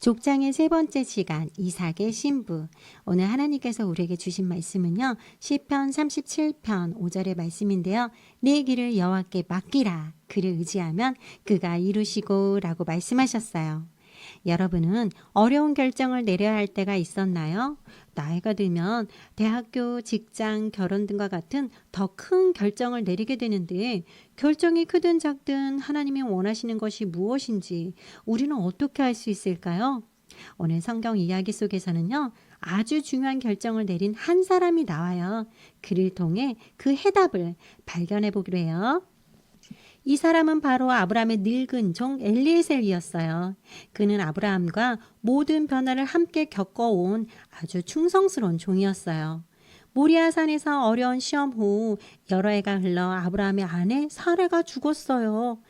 족장의 세 번째 시간 이삭의 신부. 오늘 하나님께서 우리에게 주신 말씀은요. 시편 37편 5절의 말씀인데요. 내 길을 여호와께 맡기라. 그를 의지하면 그가 이루시고 라고 말씀하셨어요. 여러분은 어려운 결정을 내려야 할 때가 있었나요? 나이가 들면 대학교, 직장, 결혼 등과 같은 더 큰 결정을 내리게 되는데 결정이 크든 작든 하나님이 원하시는 것이 무엇인지 우리는 어떻게 알 수 있을까요? 오늘 성경 이야기 속에서는요. 아주 중요한 결정을 내린 한 사람이 나와요. 그를 통해 그 해답을 발견해 보기로 해요. 이 사람은 바로 아브라함의 늙은 종 엘리에셀이었어요. 그는 아브라함과 모든 변화를 함께 겪어온 아주 충성스러운 종이었어요. 모리아산에서 어려운 시험 후 여러 해가 흘러 아브라함의 아내 사레가 죽었어요.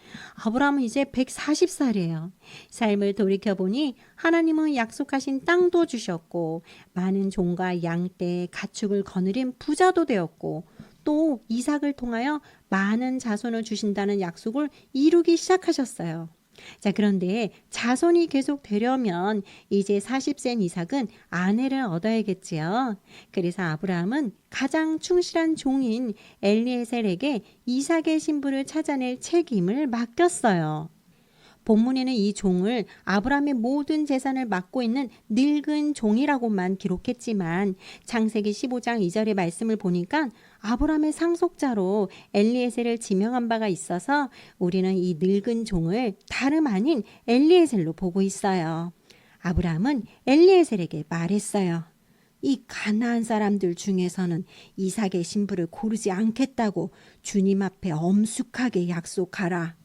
아브라함은 이제 140살이에요. 삶을 돌이켜보니 하나님은 약속하신 땅도 주셨고 많은 종과 양떼, 가축을 거느린 부자도 되었고 또 이삭을 통하여 많은 자손을 주신다는 약속을 이루기 시작하셨어요. 자, 그런데 자손이 계속 되려면 이제 40세인 이삭은 아내를 얻어야겠지요. 그래서 아브라함은 가장 충실한 종인 엘리에셀에게 이삭의 신부를 찾아낼 책임을 맡겼어요. 본문에는 이 종을 아브라함의 모든 재산을 맡고 있는 늙은 종이라고만 기록했지만 창세기 15장 2절의 말씀을 보니까 아브라함의 상속자로 엘리에셀을 지명한 바가 있어서 우리는 이 늙은 종을 다름 아닌 엘리에셀로 보고 있어요. 아브라함은 엘리에셀에게 말했어요. 이 가나안 사람들 중에서는 이삭의 신부를 고르지 않겠다고 주님 앞에 엄숙하게 약속하라.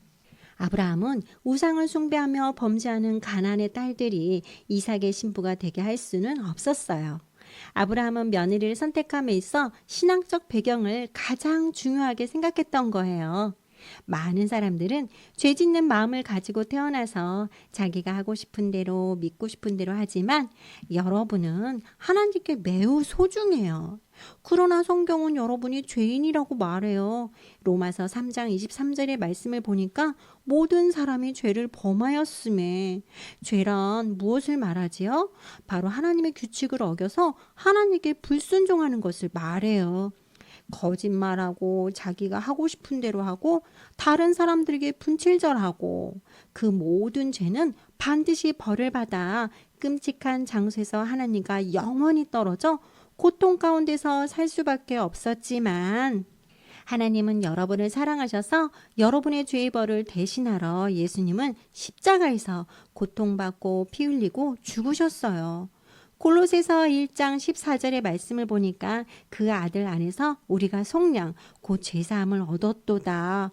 아브라함은 우상을 숭배하며 범죄하는 가나안의 딸들이 이삭의 신부가 되게 할 수는 없었어요. 아브라함은 며느리를 선택함에 있어 신앙적 배경을 가장 중요하게 생각했던 거예요. 많은 사람들은 죄 짓는 마음을 가지고 태어나서 자기가 하고 싶은 대로 믿고 싶은 대로 하지만 여러분은 하나님께 매우 소중해요. 그러나 성경은 여러분이 죄인이라고 말해요. 로마서 3장 23절의 말씀을 보니까 모든 사람이 죄를 범하였음에 죄란 무엇을 말하지요? 바로 하나님의 규칙을 어겨서 하나님께 불순종하는 것을 말해요. 거짓말하고 자기가 하고 싶은 대로 하고 다른 사람들에게 분칠절하고 그 모든 죄는 반드시 벌을 받아 끔찍한 장소에서 하나님과 영원히 떨어져 고통 가운데서 살 수밖에 없었지만 하나님은 여러분을 사랑하셔서 여러분의 죄의 벌을 대신하러 예수님은 십자가에서 고통받고 피 흘리고 죽으셨어요. 골로새서 1장 14절의 말씀을 보니까 그 아들 안에서 우리가 속량 곧 제사함을 얻었도다.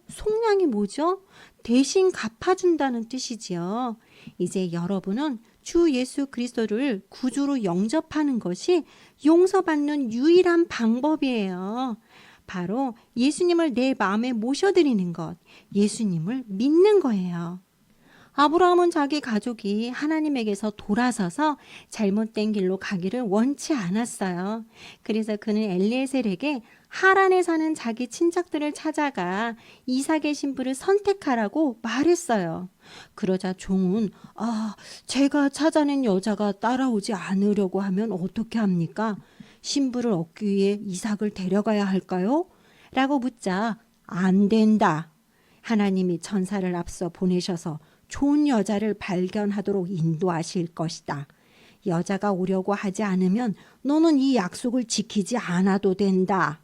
속량이 뭐죠? 대신 갚아준다는 뜻이지요. 이제 여러분은 주 예수 그리스도를 구주로 영접하는 것이 용서받는 유일한 방법이에요. 바로 예수님을 내 마음에 모셔드리는 것, 예수님을 믿는 거예요. 아브라함은 자기 가족이 하나님에게서 돌아서서 잘못된 길로 가기를 원치 않았어요. 그래서 그는 엘리에셀에게 하란에 사는 자기 친척들을 찾아가 이삭의 신부를 선택하라고 말했어요. 그러자 종은 제가 찾아낸 여자가 따라오지 않으려고 하면 어떻게 합니까? 신부를 얻기 위해 이삭을 데려가야 할까요? 라고 묻자 안 된다. 하나님이 천사를 앞서 보내셔서 좋은 여자를 발견하도록 인도하실 것이다. 여자가 오려고 하지 않으면 너는 이 약속을 지키지 않아도 된다.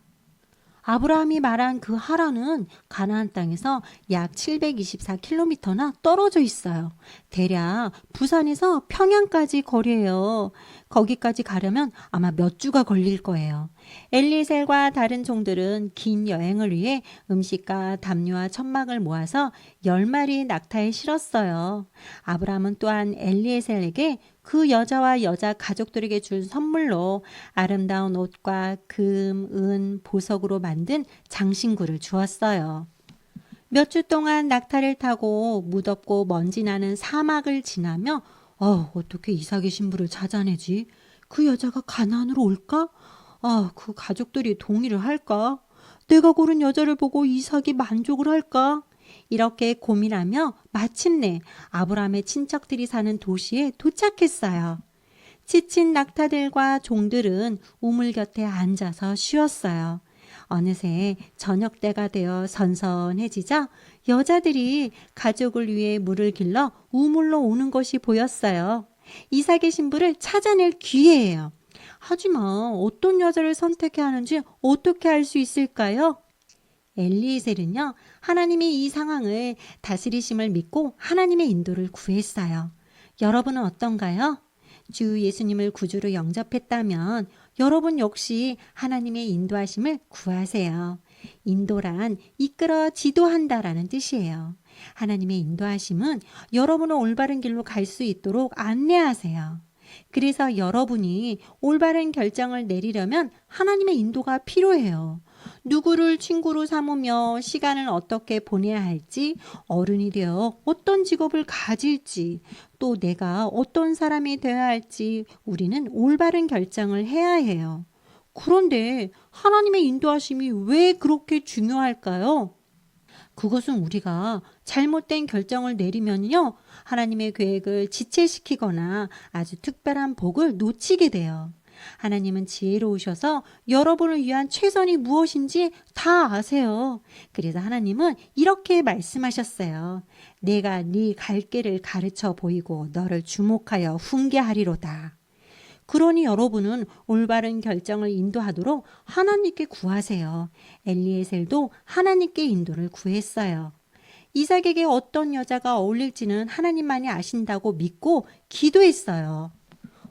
아브라함이 말한 그 하란은 가나안 땅에서 약 724km나 떨어져 있어요. 대략 부산에서 평양까지 거리예요. 거기까지 가려면 아마 몇 주가 걸릴 거예요. 엘리에셀과 다른 종들은 긴 여행을 위해 음식과 담요와 천막을 모아서 10마리 낙타에 실었어요. 아브라함은 또한 엘리에셀에게 그 여자와 여자 가족들에게 준 선물로 아름다운 옷과 금, 은, 보석으로 만든 장신구를 주었어요. 몇 주 동안 낙타를 타고 무덥고 먼지 나는 사막을 지나며 어떻게 이삭의 신부를 찾아내지? 그 여자가 가나안으로 올까? 그 가족들이 동의를 할까? 내가 고른 여자를 보고 이삭이 만족을 할까? 이렇게 고민하며 마침내 아브라함의 친척들이 사는 도시에 도착했어요. 지친 낙타들과 종들은 우물 곁에 앉아서 쉬었어요. 어느새 저녁 때가 되어 선선해지자 여자들이 가족을 위해 물을 길러 우물로 오는 것이 보였어요. 이삭의 신부를 찾아낼 기회예요. 하지만 어떤 여자를 선택해야 하는지 어떻게 알 수 있을까요? 엘리에셀은요, 하나님이 이 상황을 다스리심을 믿고 하나님의 인도를 구했어요. 여러분은 어떤가요? 주 예수님을 구주로 영접했다면 여러분 역시 하나님의 인도하심을 구하세요. 인도란 이끌어 지도한다라는 뜻이에요. 하나님의 인도하심은 여러분을 올바른 길로 갈 수 있도록 안내하세요. 그래서 여러분이 올바른 결정을 내리려면 하나님의 인도가 필요해요. 누구를 친구로 삼으며 시간을 어떻게 보내야 할지, 어른이 되어 어떤 직업을 가질지, 또 내가 어떤 사람이 되어야 할지 우리는 올바른 결정을 해야 해요. 그런데 하나님의 인도하심이 왜 그렇게 중요할까요? 그것은 우리가 잘못된 결정을 내리면요, 하나님의 계획을 지체시키거나 아주 특별한 복을 놓치게 돼요. 하나님은 지혜로우셔서 여러분을 위한 최선이 무엇인지 다 아세요. 그래서 하나님은 이렇게 말씀하셨어요. 내가 네 갈 길을 가르쳐 보이고 너를 주목하여 훈계하리로다. 그러니 여러분은 올바른 결정을 인도하도록 하나님께 구하세요. 엘리에셀도 하나님께 인도를 구했어요. 이삭에게 어떤 여자가 어울릴지는 하나님만이 아신다고 믿고 기도했어요.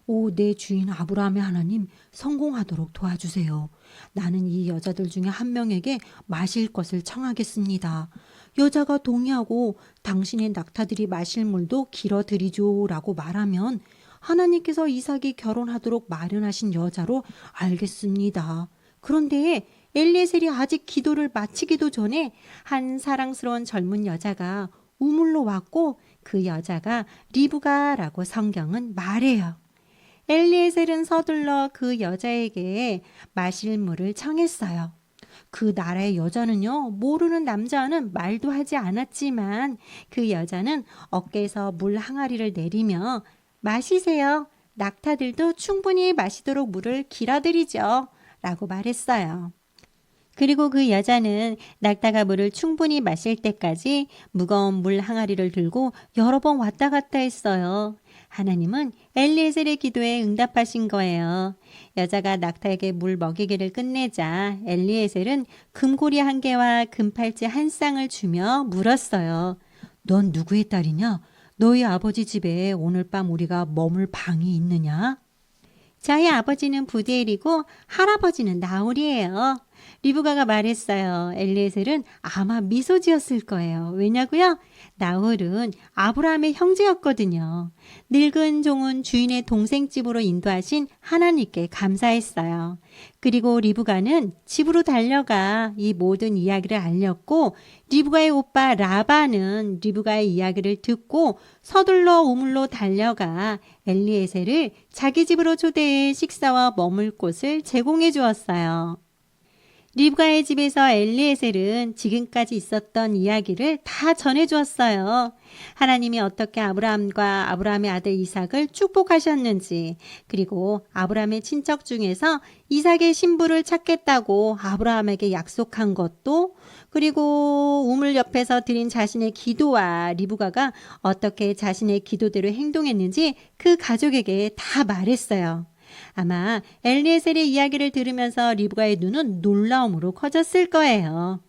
오, 내 주인 아브라함의 하나님, 성공하도록 도와주세요. 나는 이 여자들 중에 한 명에게 마실 것을 청하겠습니다. 여자가 동의하고 당신의 낙타들이 마실 물도 길어드리죠 라고 말하면 하나님께서 이삭이 결혼하도록 마련하신 여자로 알겠습니다. 그런데 엘리에셀이 아직 기도를 마치기도 전에 한 사랑스러운 젊은 여자가 우물로 왔고 그 여자가 리브가라고 성경은 말해요. 엘리에셀은 서둘러 그 여자에게 마실 물을 청했어요. 그 나라의 여자는요, 모르는 남자는 말도 하지 않았지만 그 여자는 어깨에서 물 항아리를 내리며 마시세요. 낙타들도 충분히 마시도록 물을 길어드리죠. 라고 말했어요. 그리고 그 여자는 낙타가 물을 충분히 마실 때까지 무거운 물 항아리를 들고 여러 번 왔다 갔다 했어요. 하나님은 엘리에셀의 기도에 응답하신 거예요. 여자가 낙타에게 물 먹이기를 끝내자 엘리에셀은 금고리 1개와 금팔찌 1쌍을 주며 물었어요. 넌 누구의 딸이냐? 너희 아버지 집에 오늘 밤 우리가 머물 방이 있느냐? 저희 아버지는 부디엘이고 할아버지는 나홀이에요. 리브가가 말했어요. 엘리에셀은 아마 미소 지었을 거예요. 왜냐고요? 나홀은 아브라함의 형제였거든요. 늙은 종은 주인의 동생 집으로 인도하신 하나님께 감사했어요. 그리고 리브가는 집으로 달려가 이 모든 이야기를 알렸고 리브가의 오빠 라반은 리브가의 이야기를 듣고 서둘러 우물로 달려가 엘리에셀을 자기 집으로 초대해 식사와 머물 곳을 제공해 주었어요. 리브가의 집에서 엘리에셀은 지금까지 있었던 이야기를 다 전해주었어요. 하나님이 어떻게 아브라함과 아브라함의 아들 이삭을 축복하셨는지, 그리고 아브라함의 친척 중에서 이삭의 신부를 찾겠다고 아브라함에게 약속한 것도, 그리고 우물 옆에서 드린 자신의 기도와 리브가가 어떻게 자신의 기도대로 행동했는지 그 가족에게 다 말했어요. 아마 엘리에셀의 이야기를 들으면서 리브가의 눈은 놀라움으로 커졌을 거예요.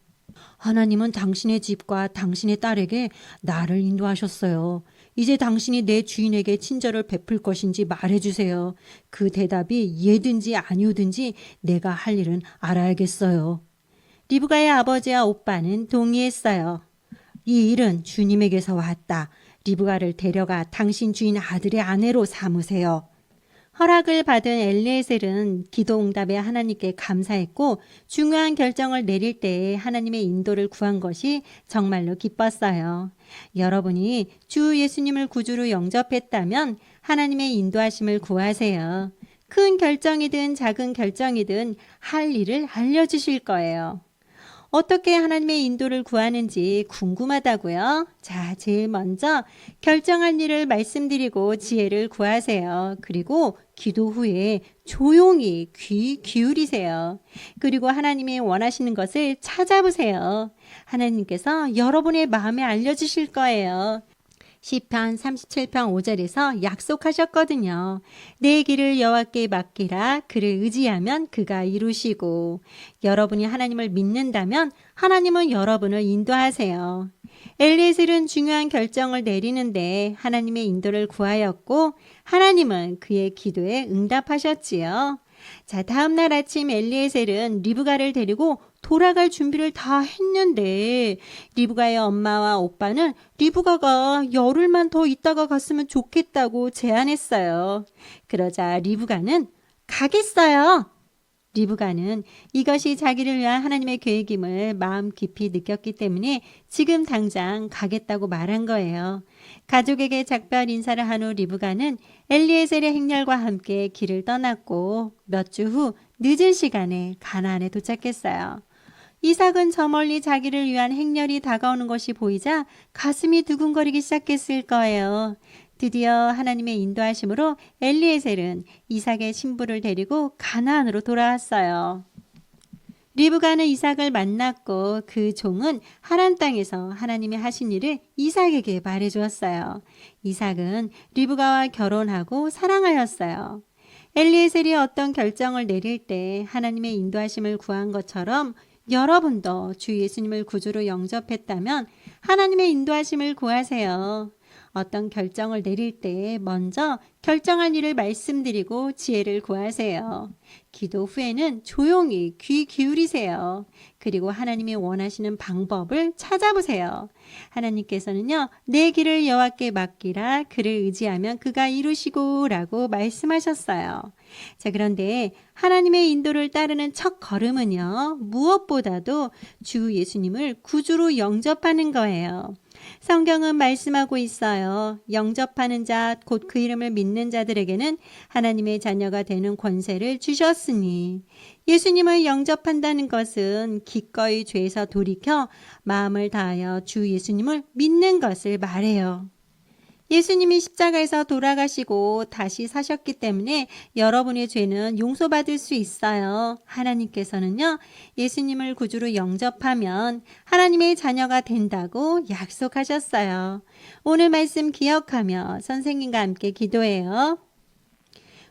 하나님은 당신의 집과 당신의 딸에게 나를 인도하셨어요. 이제 당신이 내 주인에게 친절을 베풀 것인지 말해주세요. 그 대답이 예든지 아니오든지 내가 할 일은 알아야겠어요. 리브가의 아버지와 오빠는 동의했어요. 이 일은 주님에게서 왔다. 리브가를 데려가 당신 주인 아들의 아내로 삼으세요. 허락을 받은 엘리에셀은 기도 응답에 하나님께 감사했고 중요한 결정을 내릴 때 하나님의 인도를 구한 것이 정말로 기뻤어요. 여러분이 주 예수님을 구주로 영접했다면 하나님의 인도하심을 구하세요. 큰 결정이든 작은 결정이든 할 일을 알려주실 거예요. 어떻게 하나님의 인도를 구하는지 궁금하다고요? 자, 제일 먼저 결정할 일을 말씀드리고 지혜를 구하세요. 그리고 기도 후에 조용히 귀 기울이세요. 그리고 하나님이 원하시는 것을 찾아보세요. 하나님께서 여러분의 마음에 알려주실 거예요. 시편 37편 5절에서 약속하셨거든요. 내 길을 여호와께 맡기라. 그를 의지하면 그가 이루시고, 여러분이 하나님을 믿는다면 하나님은 여러분을 인도하세요. 엘리에셀은 중요한 결정을 내리는데 하나님의 인도를 구하였고 하나님은 그의 기도에 응답하셨지요. 자, 다음 날 아침 엘리에셀은 리브가를 데리고 돌아갈 준비를 다 했는데 리브가의 엄마와 오빠는 리브가가 열흘만 더 있다가 갔으면 좋겠다고 제안했어요. 그러자 리브가는 가겠어요. 리브가는 이것이 자기를 위한 하나님의 계획임을 마음 깊이 느꼈기 때문에 지금 당장 가겠다고 말한 거예요. 가족에게 작별 인사를 한 후 리브가는 엘리에셀의 행렬과 함께 길을 떠났고 몇 주 후 늦은 시간에 가나안에 도착했어요. 이삭은 저 멀리 자기를 위한 행렬이 다가오는 것이 보이자 가슴이 두근거리기 시작했을 거예요. 드디어 하나님의 인도하심으로 엘리에셀은 이삭의 신부를 데리고 가나안으로 돌아왔어요. 리브가는 이삭을 만났고 그 종은 하란 땅에서 하나님이 하신 일을 이삭에게 말해주었어요. 이삭은 리브가와 결혼하고 사랑하였어요. 엘리에셀이 어떤 결정을 내릴 때 하나님의 인도하심을 구한 것처럼 여러분도 주 예수님을 구주로 영접했다면 하나님의 인도하심을 구하세요. 어떤 결정을 내릴 때 먼저 결정할 일을 말씀드리고 지혜를 구하세요. 기도 후에는 조용히 귀 기울이세요. 그리고 하나님이 원하시는 방법을 찾아보세요. 하나님께서는요, 내 길을 여호와께 맡기라. 그를 의지하면 그가 이루시고 라고 말씀하셨어요. 자, 그런데 하나님의 인도를 따르는 첫 걸음은요, 무엇보다도 주 예수님을 구주로 영접하는 거예요. 성경은 말씀하고 있어요. 영접하는 자, 곧 그 이름을 믿는 자들에게는 하나님의 자녀가 되는 권세를 주셨으니, 예수님을 영접한다는 것은 기꺼이 죄에서 돌이켜 마음을 다하여 주 예수님을 믿는 것을 말해요. 예수님이 십자가에서 돌아가시고 다시 사셨기 때문에 여러분의 죄는 용서받을 수 있어요. 하나님께서는요, 예수님을 구주로 영접하면 하나님의 자녀가 된다고 약속하셨어요. 오늘 말씀 기억하며 선생님과 함께 기도해요.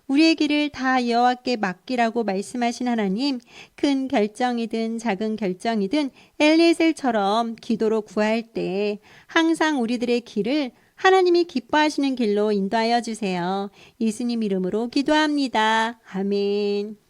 우리의 길을 다 여호와께 맡기라고 말씀하신 하나님, 큰 결정이든 작은 결정이든 엘리에셀처럼 기도로 구할 때 항상 우리들의 길을 하나님이 기뻐하시는 길로 인도하여 주세요. 예수님 이름으로 기도합니다. 아멘.